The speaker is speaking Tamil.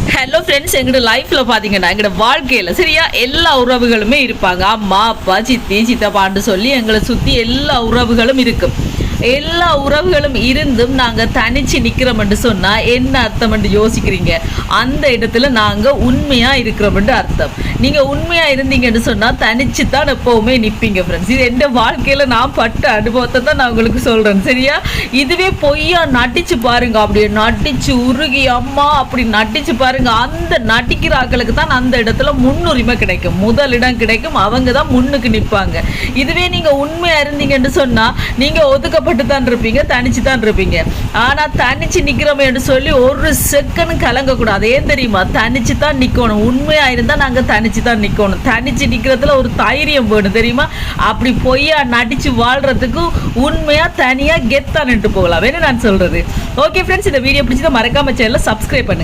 ஹலோ ஃப்ரெண்ட்ஸ், எங்களோட லைஃப்பில் பார்த்தீங்கன்னா எங்களோட வாழ்க்கையில் சரியா எல்லா உறவுகளுமே இருப்பாங்க. அம்மா அப்பா சித்தி சித்தப்பான்னு சொல்லி எங்களை சுற்றி எல்லா உறவுகளும் இருக்கும். எல்லா உறவுகளும் இருந்தும் நாங்கள் தனிச்சு நிற்கிறோம்னு சொன்னால் என்ன அர்த்தம்னு யோசிக்கிறீங்க? அந்த இடத்துல நாங்கள் உண்மையாக இருக்கிறோம்னு அர்த்தம். நீங்கள் உண்மையாக இருந்தீங்கன்னு சொன்னால் தனிச்சு தான் எப்போவுமே நிற்பீங்க ஃப்ரெண்ட்ஸ். இது எந்த வாழ்க்கையில் நான் பட்ட அனுபவத்தை தான் நான் உங்களுக்கு சொல்கிறேன் சரியா. இதுவே பொய்யா நட்டிச்சு பாருங்க, அப்படியே நட்டிச்சு உருகி அம்மா அப்படி நட்டிச்சு பாருங்க. அந்த நட்டிக்கிற ஆக்களுக்கு தான் அந்த இடத்துல முன்னுரிமை கிடைக்கும், முதலிடம் கிடைக்கும். அவங்க தான் முன்னுக்கு நிற்பாங்க. இதுவே நீங்கள் உண்மையாக இருந்தீங்கன்னு சொன்னால் நீங்கள் ஒதுக்கப்பட்டு தான் இருப்பீங்க, தனிச்சு தான் இருப்பீங்க. ஆனால் தனிச்சு நிற்கிறோம் என்று சொல்லி ஒரு செகண்ட் கலங்கக்கூடாது. ஏன் தெரியுமா? தனிச்சு தான் நிற்கணும். உண்மையாக இருந்தால் நாங்கள் தனிச்சு தான் நிற்கணும். தனிச்சு நிற்கிறதுல ஒரு தைரியம் வேணும் தெரியுமா. அப்படி பொய்யா நடிச்சு வாழ்றதுக்கு உண்மையாக தனியாக கெத்தாக நின்று போகலாம். வேணும் நான் சொல்கிறது. ஓகே ஃப்ரெண்ட்ஸ், இந்த வீடியோ பிடிச்சதை மறக்காம சேனலை சப்ஸ்கிரைப் பண்ணுங்க.